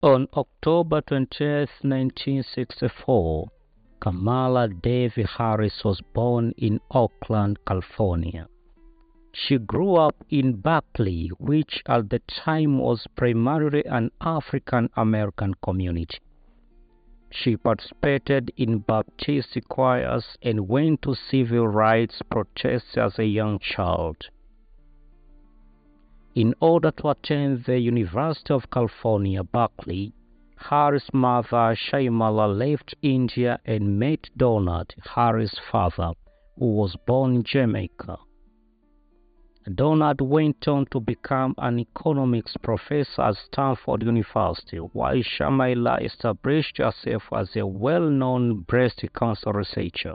On October 20, 1964, Kamala Devi Harris was born in Oakland, California. She grew up in Berkeley, which at the time was primarily an African-American community. She participated in Baptist choirs and went to civil rights protests as a young child. In order to attend the University of California, Berkeley, Harris' mother Shyamala left India and met Donald, Harris' father, who was born in Jamaica. Donald went on to become an economics professor at Stanford University, while Shyamala established herself as a well-known breast cancer researcher.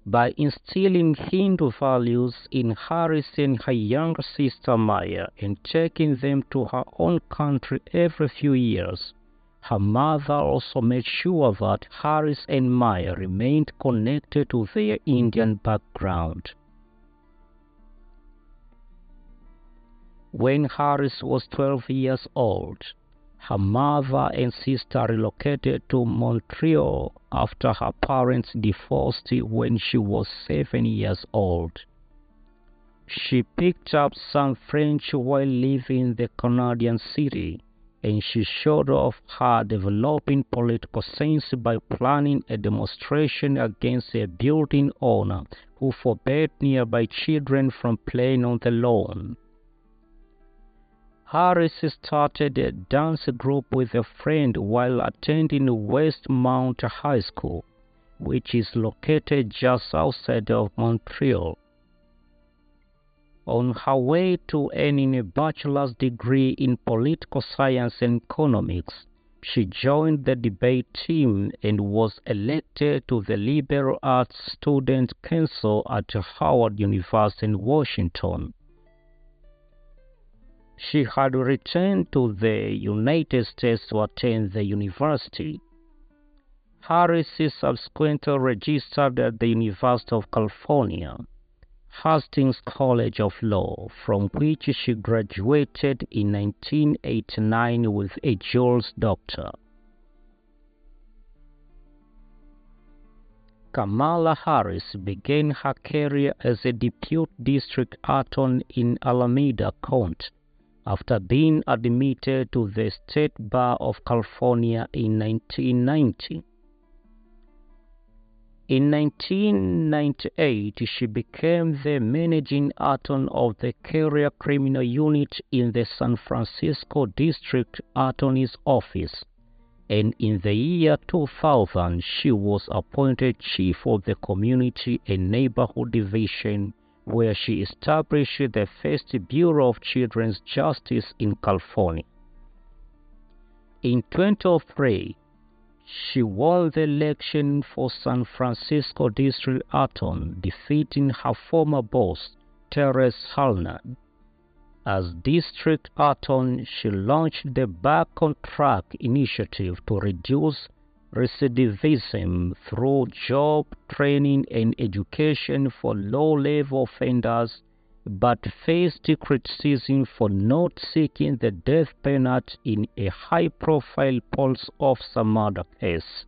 By instilling Hindu values in Harris and her younger sister Maya and taking them to her own country every few years, her mother also made sure that Harris and Maya remained connected to their Indian background. When Harris was 12 years old, her mother and sister relocated to Montreal after her parents divorced when she was 7 years old. She picked up some French while living in the Canadian city, and she showed off her developing political sense by planning a demonstration against a building owner who forbade nearby children from playing on the lawn. Harris started a dance group with a friend while attending Westmount High School, which is located just outside of Montreal. On her way to earning a bachelor's degree in political science and economics, she joined the debate team and was elected to the Liberal Arts Student Council at Howard University in Washington. She had returned to the United States to attend the university. Harris subsequently registered at the University of California, Hastings College of Law, from which she graduated in 1989 with a Juris Doctor. Kamala Harris began her career as a deputy district attorney in Alameda County, after being admitted to the State Bar of California in 1990. In 1998, she became the managing attorney of the Career Criminal Unit in the San Francisco District Attorney's Office, and in the year 2000, she was appointed chief of the Community and Neighborhood Division, where she established the first Bureau of Children's Justice in California. In 2003, she won the election for San Francisco District Attorney, defeating her former boss, Terrence Halnan. As District Attorney, she launched the Back on Track initiative to reduce recidivism through job training and education for low-level offenders, but faced criticism for not seeking the death penalty in a high-profile police officer murder case.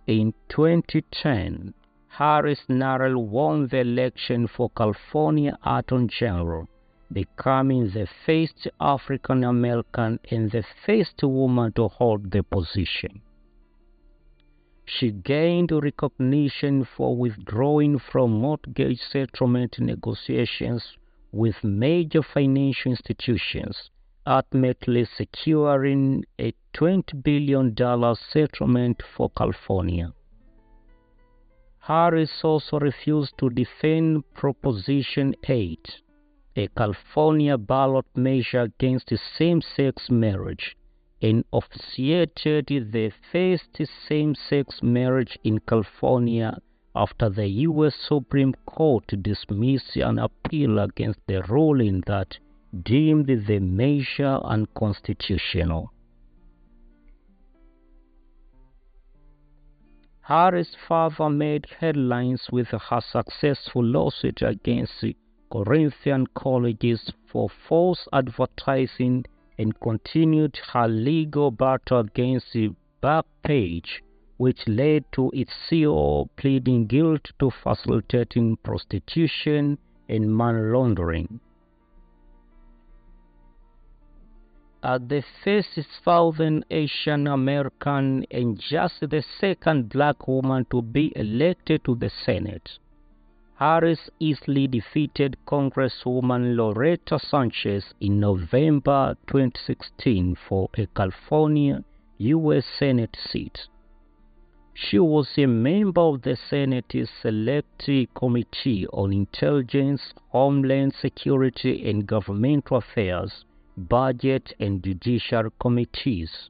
In 2010, Harris narrowly won the election for California Attorney General, becoming the first African American and the first woman to hold the position. She gained recognition for withdrawing from mortgage settlement negotiations with major financial institutions, ultimately securing a $20 billion settlement for California. Harris also refused to defend Proposition 8, a California ballot measure against same-sex marriage, and officiated the first same-sex marriage in California after the U.S. Supreme Court dismissed an appeal against the ruling that deemed the measure unconstitutional. Harris' father made headlines with her successful lawsuit against Corinthian colleges for false advertising and continued her legal battle against Backpage, which led to its CEO pleading guilty to facilitating prostitution and money laundering. As the first Southern Asian American and just the second black woman to be elected to the Senate, Harris easily defeated Congresswoman Loretta Sanchez in November 2016 for a California U.S. Senate seat. She was a member of the Senate's Select Committee on Intelligence, Homeland Security and Governmental Affairs, Budget and Judicial Committees.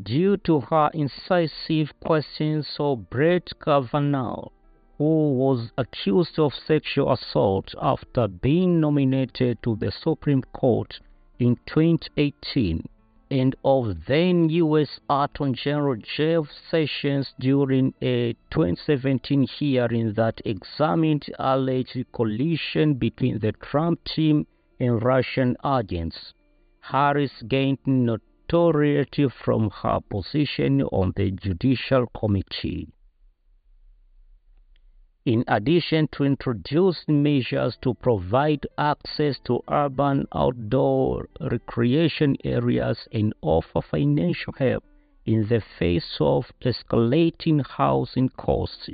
Due to her incisive questions of Brett Kavanaugh, who was accused of sexual assault after being nominated to the Supreme Court in 2018, and of then U.S. Attorney General Jeff Sessions during a 2017 hearing that examined alleged collusion between the Trump team and Russian agents, Harris gained notoriety from her position on the Judicial Committee. In addition to introducing measures to provide access to urban outdoor recreation areas and offer financial help in the face of escalating housing costs,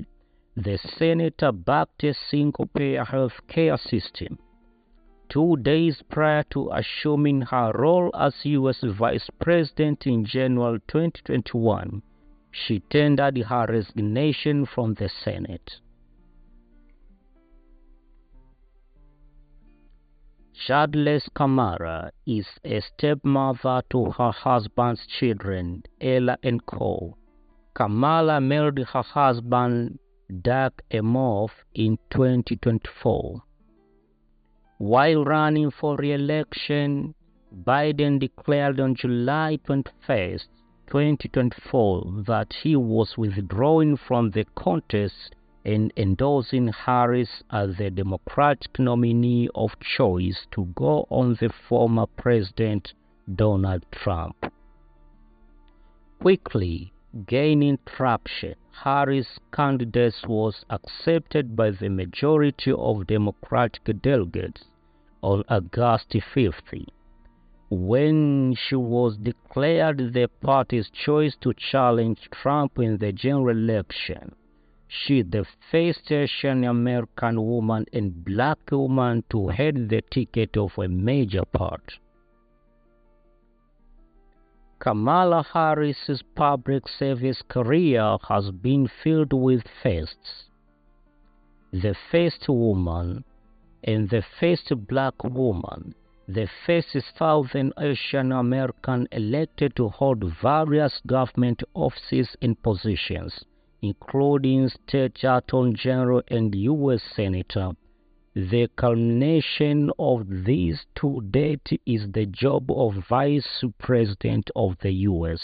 the senator backed a single-payer health care system. 2 days prior to assuming her role as U.S. Vice President in January 2021, she tendered her resignation from the Senate. Childless Kamala is a stepmother to her husband's children, Ella and Cole. Kamala married her husband, Doug Emhoff, in 2024. While running for re-election, Biden declared on July 21, 2024, that he was withdrawing from the contest and endorsing Harris as the Democratic nominee of choice to go on the former President Donald Trump. Quickly gaining traction, Harris' candidacy was accepted by the majority of Democratic delegates on August 5th, when she was declared the party's choice to challenge Trump in the general election. She is the first Asian American woman and black woman to head the ticket of a major party. Kamala Harris's public service career has been filled with firsts. The first woman and the first black woman, the first Southern Asian American elected to hold various government offices and positions, including State Attorney General and U.S. Senator. The culmination of these to date is the job of Vice President of the U.S.